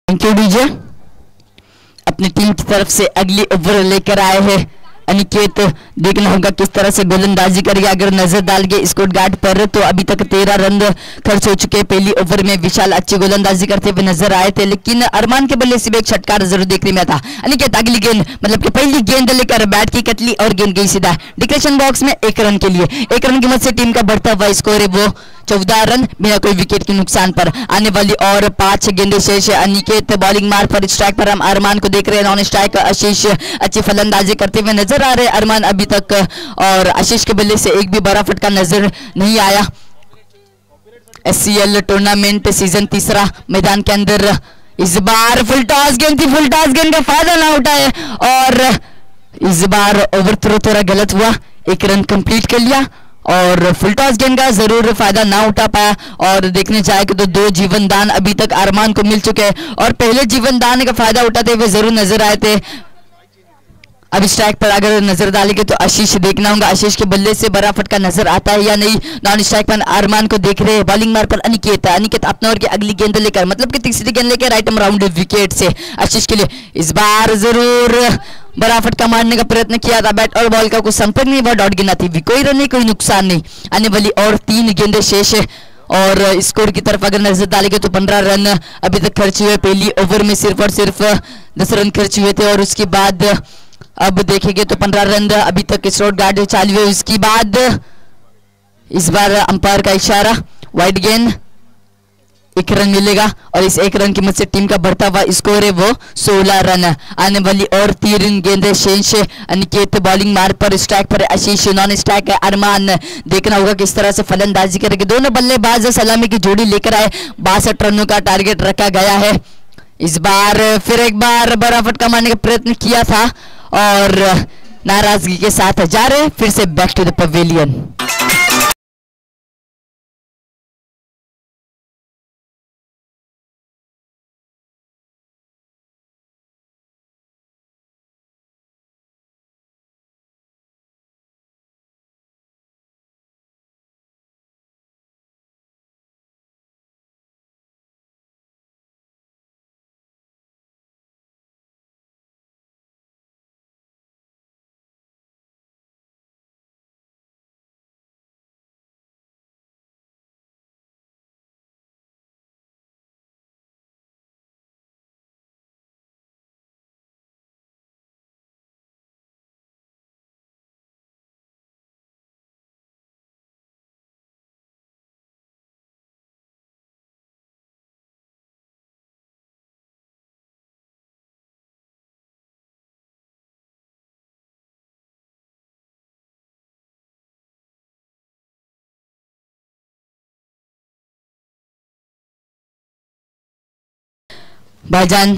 Thank you DJ. अपनी टीम की तरफ से अगली ओवर लेकर आए हैं अनिकेत। देखना होगा किस तरह से गोलंदाजी करेंगे। अगर नजर डाल के स्कोर गार्ड पर तो अभी तक 13 रन खर्च हो चुके हैं। पहली ओवर में विशाल अच्छी गोलंदाजी करते हुए नजर आए थे, लेकिन अरमान के बल्ले से भी एक षटकार जरूर देखने में था। अनिकेत अगली गेंद मतलब कि पहली गेंद लेकर बैट की कटली और गेंद गई सीधा डिक्लेरेशन बॉक्स में 1 रन के लिए। 1 रन की मदद से टीम का बढ़ता हुआ स्कोर है वो 14 रन बिना कोई विकेट के नुकसान पर। आने वाली और 5 गेंदें शेष है। अनिकेत बॉलिंग मार्ग पर स्ट्राइक पर हम अरमान को देख रहे हैं। नॉन स्ट्राइक आशीष अच्छी फलंदाजी करते हुए नजर नजर आ रहे अरमान अभी तक, और आशीष के बल्ले से एक भी बड़ा फटका नजर नहीं आया। SCL टूर्नामेंट सीजन तीसरा मैदान के अंदर इस बार फुल टॉस गेंद थी, फुल टॉस गेंद का फायदा ना उठाए और इस बार ओवर थ्रो थोड़ा गलत हुआ, एक रन कंप्लीट कर लिया और फुल टॉस गेंद का जरूर फायदा ना उठा पाया। और देखने जाए तो 2 जीवन दान अभी तक अरमान को मिल चुके हैं और पहले जीवन दान का फायदा उठाते हुए जरूर नजर आए थे। अब स्ट्राइक पर अगर नजर डालेंगे तो आशीष देखना होगा, आशीष के बल्ले से बड़ा फटका नजर आता है या नहीं। नॉन स्ट्राइक पर अरमान को देख रहे हैं, बॉलिंग मार पर अनिकेत, अनिकेत अपने ओवर की अगली गेंद लेकर, मतलब कि तीसरी गेंद लेकर राइट राउंड विकेट से आशीष के लिए इस बार जरूर बड़ा फटका मारने का प्रयत्न किया था, बैट और बॉल का कोई संपर्क नहीं हुआ, डॉट गिना थी, कोई रन नहीं, कोई नुकसान नहीं। आने वाली और 3 गेंदें शेष है और स्कोर की तरफ अगर नजर डालेंगे तो 15 रन अभी तक खर्च हुए, पहली ओवर में सिर्फ और सिर्फ 10 रन खर्च हुए थे और उसके बाद अब देखेंगे तो 15 रन अभी तक शॉर्ट गार्ड चालू है। उसके बाद इस बार अंपायर का इशारा, वाइड गेंद, 1 रन मिलेगा और इस 1 रन की मदद से टीम का बढ़ता हुआ स्कोर है वो 16 रन। आने वाली और 3 गेंदें शेष है, अनिकेत बॉलिंग मार पर, स्ट्राइक पर आशीष, नॉन स्ट्राइक है अरमान। देखना होगा किस तरह से फलंदाजी करेंगे दोनों बल्लेबाज, सलामी की जोड़ी लेकर आए, 62 रनों का टारगेट रखा गया है। इस बार फिर एक बार बड़ा फटका मारने का प्रयत्न किया था और नाराजगी के साथ जा रहे फिर से बैक टू द पवेलियन। भाईजान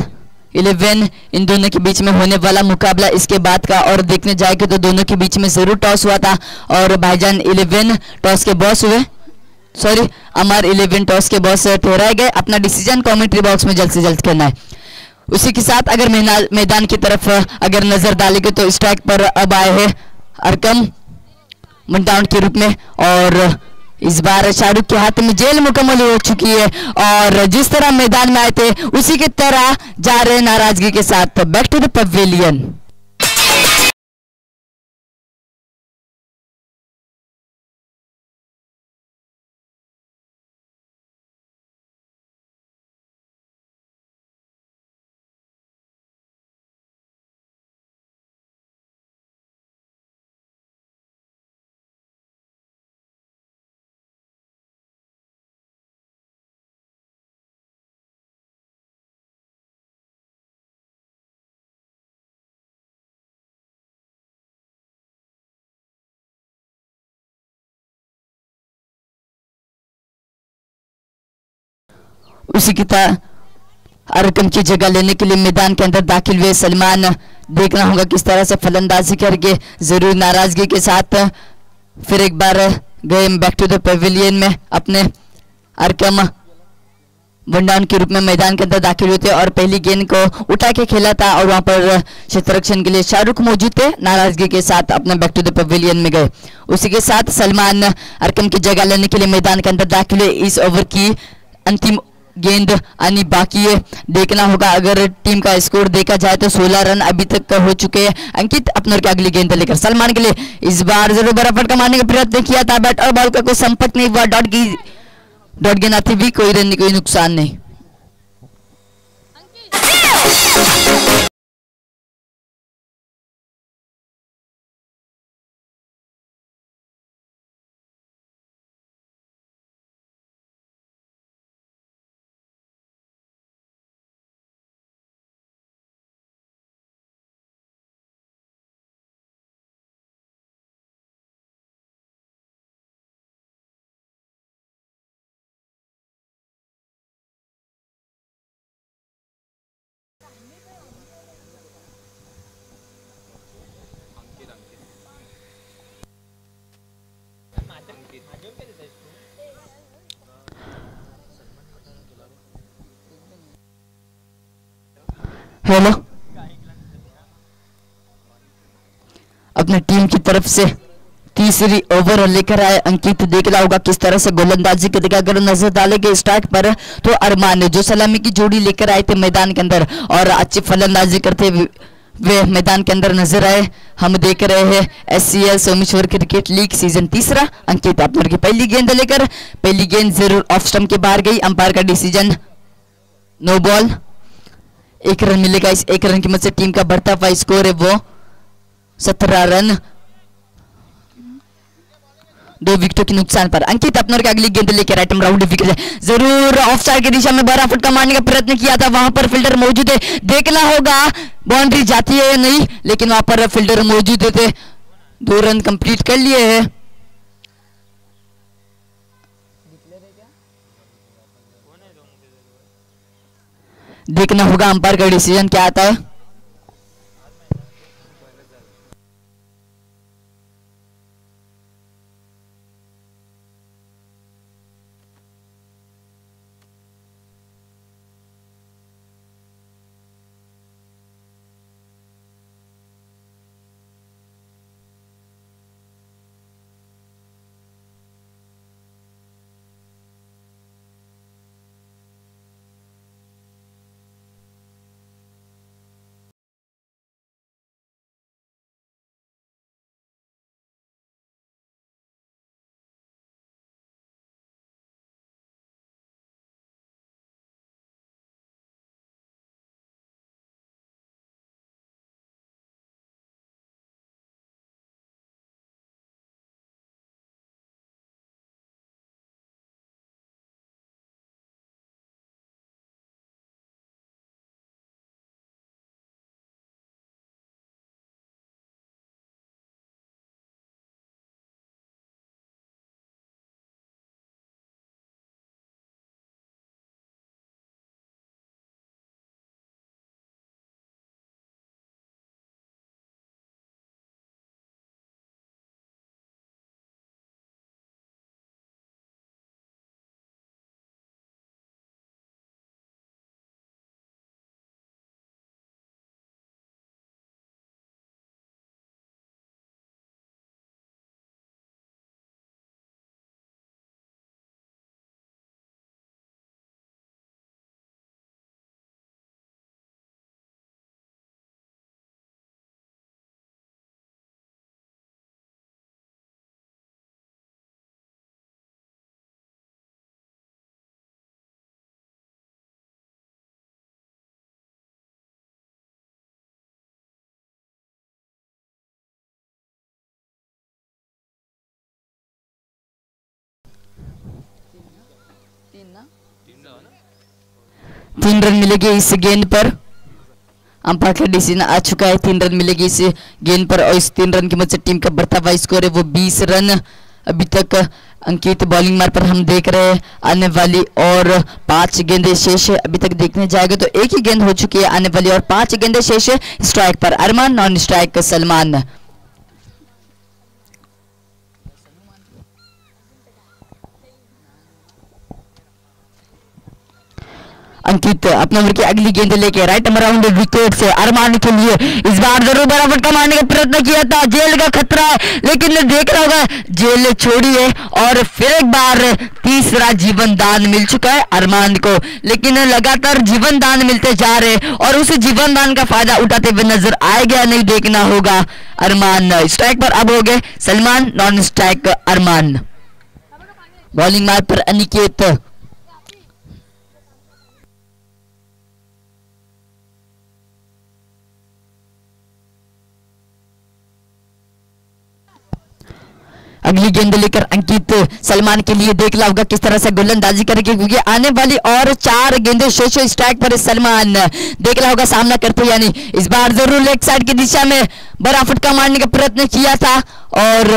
11 इन दोनों के बीच में होने वाला मुकाबला इसके बाद का, और देखने जाएंगे तो दोनों के बीच में जरूर टॉस हुआ था और भाईजान 11 टॉस के बॉस हुए, सॉरी अमर 11 टॉस के बॉस ठहराए गए। अपना डिसीजन कमेंट्री बॉक्स में जल्द से जल्द करना है। उसी के साथ अगर मैदान की तरफ अगर नजर डालेंगे तो स्ट्राइक पर अब आए हैं अरकम मंडाउन के रूप में और इस बार शाहरुख के हाथ में जेल मुकम्मल हो चुकी है और जिस तरह मैदान में आए थे उसी की तरह जा रहे नाराजगी के साथ बैक टू द पवेलियन। उसी की तरह अरकम की जगह लेने के लिए मैदान के अंदर दाखिल हुए सलमान। देखना होगा किस तरह से फलंदाजी करके जरूर नाराजगी के साथ फिर एक बार गए बैक टू द पवेलियन में। अपने अरकम वनडाउन के रूप में मैदान के अंदर दाखिल हुए थे और पहली गेंद को उठा के खेला था और वहां पर क्षेत्ररक्षण के लिए शाहरुख मौजूद थे, नाराजगी के साथ अपने बैक टू द पवेलियन में गए। उसी के साथ सलमान अरकम की जगह लेने के लिए मैदान के अंदर दाखिल हुए। इस ओवर की अंतिम गेंद आनी बाकी है। देखना होगा अगर टीम का स्कोर देखा जाए तो 16 रन अभी तक हो चुके हैं। अंकित अपने की अगली गेंद लेकर सलमान के लिए इस बार जरूर बड़ा फटका मारने का प्रयत्न किया था, बैट और बॉल का कोई संपर्क नहीं हुआ, डॉट गेंद आती भी, कोई रन नहीं, कोई नुकसान नहीं। हेलो, अपने टीम की तरफ से तीसरी ओवर लेकर आए अंकित। देखना होगा किस तरह से गोलंदाजी करेगा। अगर नजर डालेंगे स्ट्राइक पर तो अरमान ने जो सलामी की जोड़ी लेकर आए थे मैदान के अंदर और अच्छी फलंदाजी करते हुए वे मैदान के अंदर नजर आए। हम देख रहे हैं SCL Someshwar cricket league season तीसरा। अंकित अपने की पहली गेंद लेकर, पहली गेंद जरूर ऑफ स्टंप के बाहर गई। अंपायर का डिसीजन नो बॉल। 1 रन मिलेगा। इस 1 रन की मदद से टीम का बढ़ता हुआ स्कोर है वो 17 रन, 2 विकेटों के नुकसान पर। अंकित अपने की अगली गेंद लेकर आइटम राउंड विकेट जरूर ऑफ साइड की दिशा में 12 फुट का मारने का प्रयत्न किया था। वहां पर फील्डर मौजूद है, देखना होगा बाउंड्री जाती है या नहीं, लेकिन वहां पर फील्डर मौजूद थे। 2 रन कंप्लीट कर लिए हैं। देखना होगा अंपायर का डिसीजन क्या आता है। तीन रन मिलेगी इस गेंद पर। अंपायर का डिसीजन आ चुका है। 3 रन मिलेगी इस गेंद पर और इस 3 रन की मदद से टीम का बढ़ता हुआ स्कोर है वो 20 रन। अभी तक अंकित बॉलिंग मार पर हम देख रहे हैं आने वाली और 5 गेंदें शेष है। अभी तक देखने जाएगा तो एक ही गेंद हो चुकी है आने वाली और 5 गेंदें शेष है। स्ट्राइक पर अरमान, नॉन स्ट्राइक सलमान। अंकित अपने ओवर की अगली गेंद लेके राइट अराउंड विकेट से अरमान के लिए इस बार जरूर बराबर का मारने का प्रयत्न किया था। जेल का खतरा है लेकिन देख रहा होगा जेल छोड़ी है और फिर एक बार तीसरा जीवन दान मिल चुका है अरमान को। लेकिन लगातार जीवन दान मिलते जा रहे और उस जीवन दान का फायदा उठाते हुए नजर आएगा नहीं, देखना होगा। अरमान स्ट्राइक पर अब हो गए सलमान, नॉन स्ट्राइक अरमान। बॉलिंग मार्ग पर अनिकेत। अगली गेंद लेकर अंकित सलमान के लिए देखना होगा किस तरह से गोलंदाजी करेंगे क्योंकि आने वाली और 4 गेंदें शेष स्ट्राइक पर सलमान। देखना होगा सामना करते यानी इस बार जरूर लेग साइड की दिशा में बड़ा फटका मारने का प्रयत्न किया था और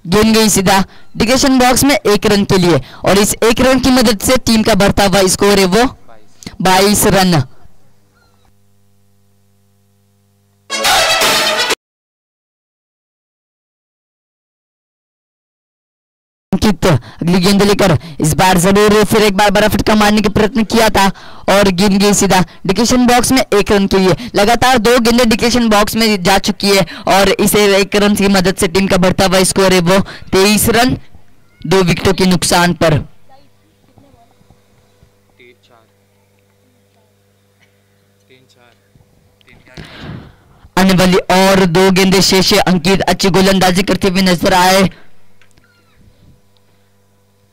गेंद गई सीधा डिक्लेरेशन बॉक्स में 1 रन के लिए और इस 1 रन की मदद से टीम का बढ़ता हुआ स्कोर है वो 22 रन। अंकित अगली गेंद लेकर इस बार जरूर फिर एक बार बड़ा फटका मारने का प्रयत्न किया था और गेंद गई सीधा डिक्लेशन बॉक्स में 1 रन के लिए। लगातार 2 गेंदें डिक्लेशन बॉक्स में जा चुकी है और इसे 1 रन की मदद से टीम का बढ़ता हुआ स्कोर है वो 23 रन 2 विकेटों के नुकसान पर। आने वाली और 2 गेंदें शेष है। अंकित अच्छी गोलंदाजी करते हुए नजर आए।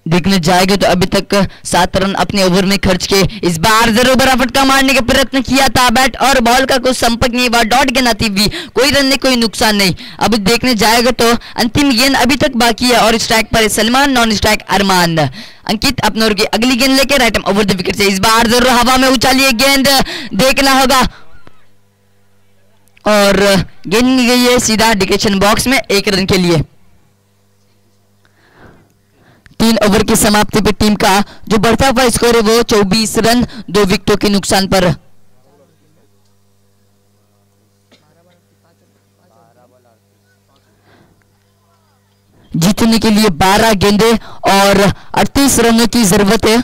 देखने जाएंगे तो अभी तक 7 रन अपने ओवर में खर्च किए। इस बार जरूर बड़ा फटका मारने का प्रयत्न किया था, बैट और बॉल का कोई संपर्क नहीं हुआ, डॉट गेंद आती हुई, कोई रन नहीं कोई नुकसान नहीं। अब देखने जाएगा तो अंतिम गेंद अभी तक बाकी है और स्ट्राइक पर सलमान, नॉन स्ट्राइक अरमान। अंकित अपने ओवर की अगली गेंद लेकर राइट ओवर द विकेट से इस बार जरूर हवा में उछाली गेंद, देखना होगा और गेंद गई है सीधा डिक्लेशन बॉक्स में 1 रन के लिए। 3 ओवर की समाप्ति पर टीम का जो बढ़ता हुआ स्कोर है वो 24 रन 2 विकेटों के नुकसान पर। जीतने के लिए 12 गेंदें और 38 रनों की जरूरत है।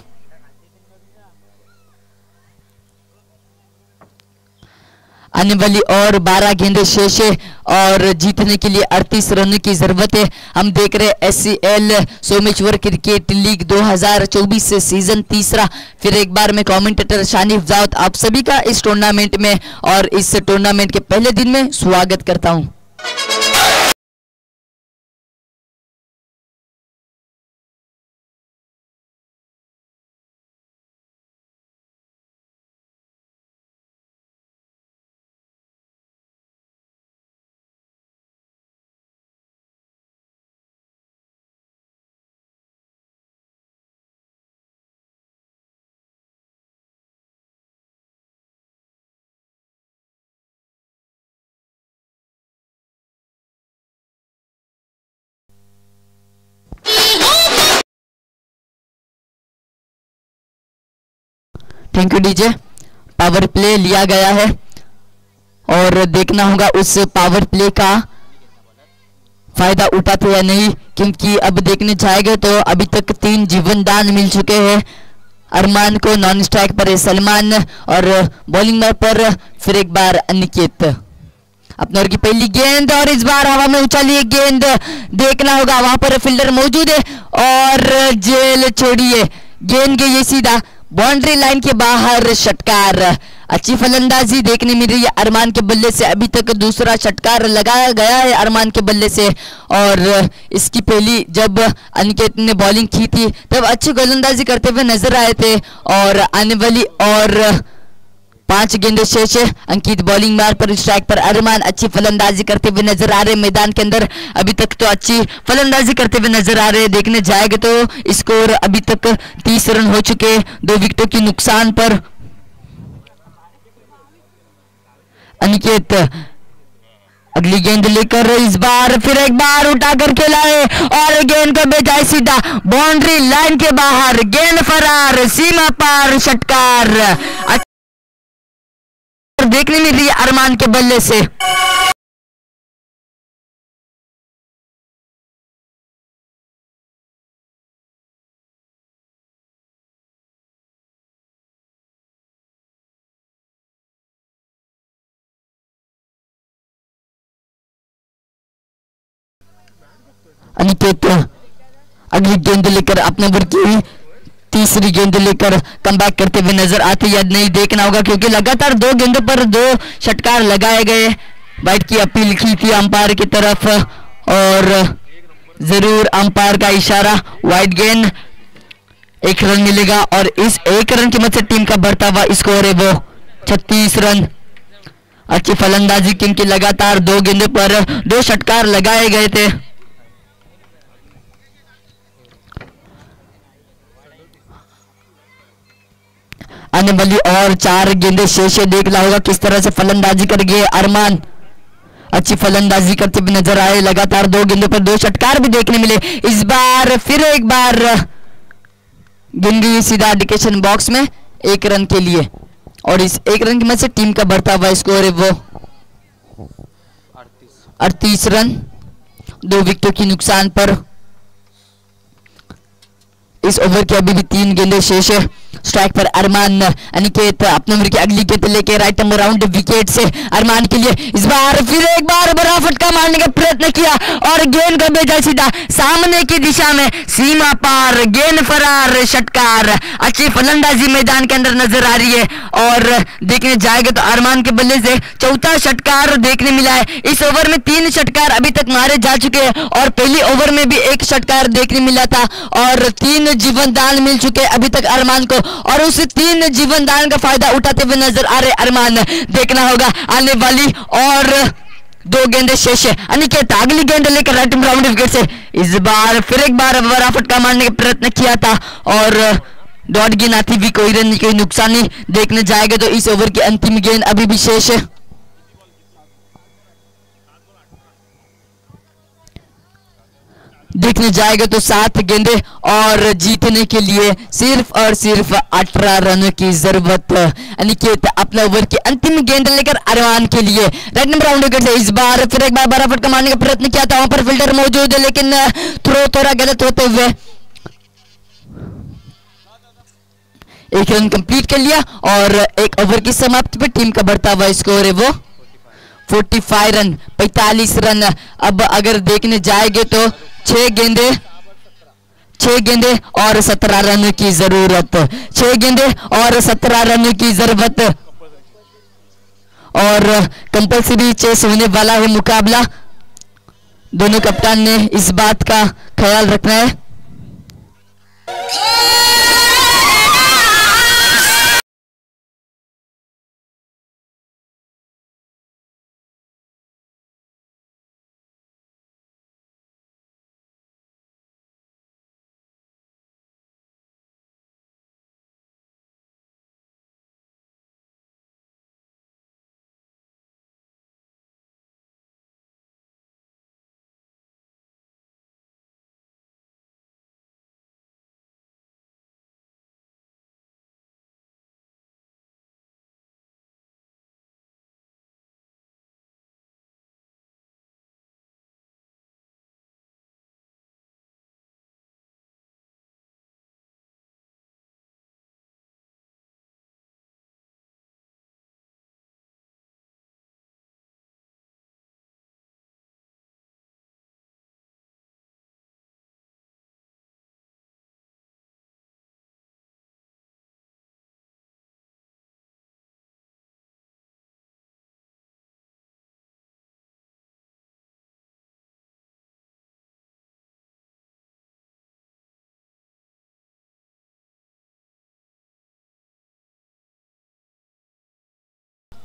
आने वाली और 12 गेंदें शेष है और जीतने के लिए 38 रनों की जरूरत है। हम देख रहे हैं SCL सोमेश्वर क्रिकेट लीग 2024 से सीजन 3। फिर एक बार मैं कमेंटेटर शानिफ जावत आप सभी का इस टूर्नामेंट में और इस टूर्नामेंट के पहले दिन में स्वागत करता हूं। Thank you DJ. Power play लिया गया है और देखना होगा उस पावर प्ले का फायदा उठाते या नहीं, क्योंकि अब देखने जाएगा तो अभी तक 3 जीवन दान मिल चुके हैं अरमान को, नॉन स्ट्राइक पर सलमान और बॉलिंग पर फिर एक बार अनिकेत। अपने ओवर की पहली गेंद और इस बार हवा में उछाली गेंद, देखना होगा वहां पर फील्डर मौजूद है और जेल छोड़िए, गेंद गई सीधा बाउंड्री लाइन के बाहर, षटकार। अच्छी फलंदाजी देखने मिल रही है अरमान के बल्ले से, अभी तक दूसरा षटकार लगाया गया है अरमान के बल्ले से और इसकी पहली जब अनिकेत ने बॉलिंग की थी तब अच्छी गोलंदाजी करते हुए नजर आए थे। और आने वाली और 5 गेंदें शेष है। अंकित बॉलिंग मार पर स्ट्राइक पर अरमान अच्छी फलंदाजी करते हुए नजर आ रहे मैदान के अंदर, अभी तक तो अच्छी फलंदाजी करते हुए नजर आ रहे। देखने जाएंगे तो स्कोर अभी तक 30 रन हो चुके 2 विकेटों के नुकसान पर। अनिकेत अगली गेंद लेकर इस बार फिर एक बार उठाकर खेला है और गेंद को भेजा सीधा बाउंड्री लाइन के बाहर, गेंद फरार, सीमा पार, षटकार। देखने मिल रही है अरमान के बल्ले से। अनिकेत अगली गेंद लेकर अपने ओवर की तीसरी गेंद लेकर कमबैक करते हुए नजर आते या नहीं, देखना होगा क्योंकि लगातार 2 गेंदों पर 2 षटकार लगाए गए। वाइड की अपील की थी अंपायर की तरफ और जरूर अंपायर का इशारा, वाइड गेंद 1 रन मिलेगा और इस 1 रन की मदद से टीम का बढ़ता हुआ स्कोर है वो 36 रन। अच्छी फलंदाजी क्योंकि लगातार 2 गेंदों पर 2 षटकार लगाए गए थे। आने वाली और 4 गेंदें शेष है, देखना होगा किस तरह से फलंदाजी कर गए अरमान। अच्छी फलंदाजी करते हुए नजर आए, लगातार 2 गेंदों पर 2 षटकार भी देखने मिले। इस बार फिर एक बार गेंद गई सीधा डिक्लेशन बॉक्स में 1 रन के लिए और इस 1 रन की मदद से टीम का बढ़ता हुआ स्कोर है वो 38 रन 2 विकेटों की नुकसान पर। इस ओवर के अभी भी 3 गेंदें शेष है। स्ट्राइक पर अरमान। अनिकेत अपने ओवर की अगली गेंद लेके राइट नंबर राउंड विकेट से अरमान के लिए इस बार फिर एक बार बड़ा फटका मारने का प्रयत्न किया और गेंद को भेजा सीधा सामने की दिशा में, सीमा पार, गेंद फरार, षटकार। अच्छी फलंदाजी मैदान के अंदर नजर आ रही है और देखने जाएगा तो अरमान के बल्ले से चौथा षटकार देखने मिला है। इस ओवर में 3 षटकार अभी तक मारे जा चुके हैं और पहली ओवर में भी 1 षटकार देखने मिला था और 3 जीवन दान मिल चुके हैं अभी तक अरमान को और उस 3 जीवन दान का फायदा उठाते हुए नजर आ रहे अरमान। देखना होगा आने वाली और 2 गेंदें शेष है। अनिकेत अगली गेंद लेकर राइट राउंड विकेट से इस बार फिर एक बार बड़ा फटका मारने का प्रयत्न किया था और डॉट गेंद आती भी कोई रन कोई नुकसान नहीं। देखने जाएगा तो इस ओवर की अंतिम गेंद अभी भी शेष है। देखने जाएगा तो 7 गेंदे और जीतने के लिए सिर्फ और सिर्फ 18 रनों की जरूरत। अनिकेत अपने ओवर की अंतिम गेंद लेकर अरमान के लिए राइट नंबर राउंड विकेट से इस बार फिर एक बार बड़ा फटका मारने का प्रयत्न किया था। वहां पर फील्डर मौजूद है लेकिन थ्रो थोड़ा गलत होते हुए एक रन कंप्लीट कर लिया और एक ओवर की समाप्ति पर टीम का बढ़ता हुआ स्कोर है वो 45 रन 45 रन। अब अगर देखने जाएंगे तो 6 गेंदे और 17 रन की जरूरत। 6 गेंदे और 17 रन की जरूरत और कंपल्सरी चेस होने वाला है मुकाबला। दोनों कप्तान ने इस बात का ख्याल रखना है।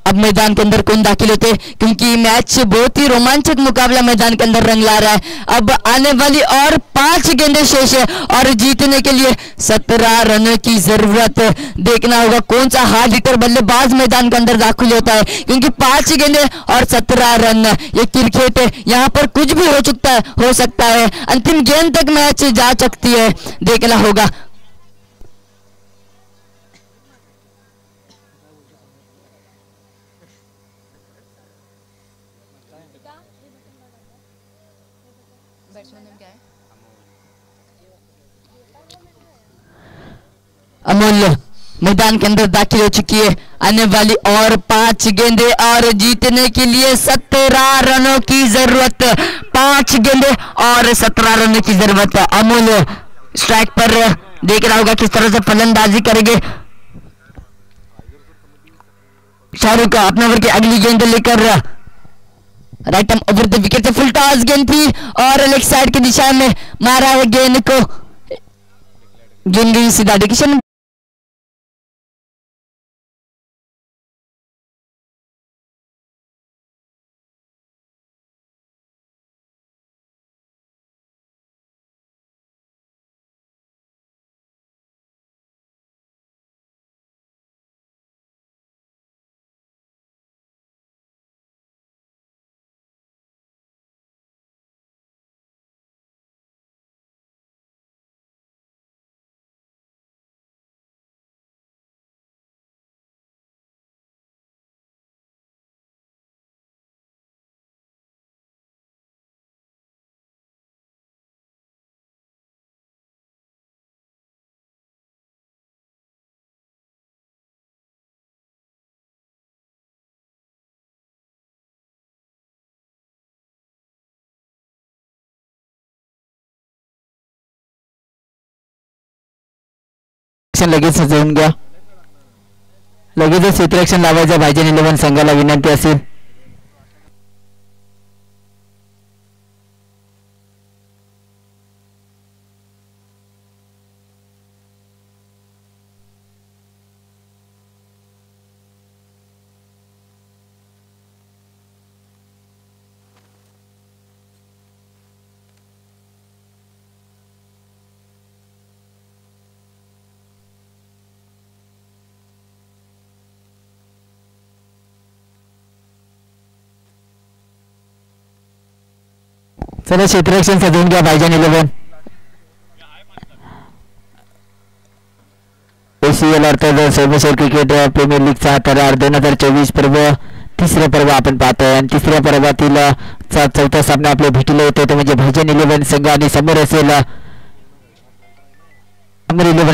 अब मैदान के अंदर कौन दाखिल होते क्योंकि मैच बहुत ही रोमांचक मुकाबला मैदान के अंदर रंग ला रहा है। अब आने वाली और 5 गेंदें शेष है और जीतने के लिए 17 रनों की जरूरत। देखना होगा कौन सा हार्ड हिटर बल्लेबाज मैदान के अंदर दाखिल होता है क्योंकि 5 गेंदें और 17 रन। ये क्रिकेट है, यहाँ पर कुछ भी हो सकता है, अंतिम गेंद तक मैच जा सकती है। देखना होगा अमूल्य मैदान के अंदर दाखिल हो चुकी है। आने वाली और 5 गेंदे और जीतने के लिए 17 रनों की जरूरत। 5 गेंदे और 17 रनों की जरूरत। अमूल्य स्ट्राइक पर देख रहा होगा किस तरह से फलंदाजी करेंगे। शाहरुख अपने ओवर की अगली गेंद लेकर right arm over the wicket से फुल टॉस गेंद थी और लेग साइड की दिशा में मारा है गेंद को। गेंद गई सीधा डिक्शन क्षेत्ररक्षण लगेच सजवून घ्या. लगेचच क्षेत्ररक्षण लावायचं भाईजान 11 संघाला विनंती असेल. चला क्षेत्ररक्षण सजवून घ्या भाईजान 11. ACL अर्थात सोमेश्वर क्रिकेट प्रीमियर लीगचा 2024 पर्व तिसरं पर्व आपण पाहतोय आणि तिसऱ्या पर्वातील चौथा सामना आपल्या भेटीला येतो तो म्हणजे भाईजान 11 संघ आणि समोर असेल अमर 11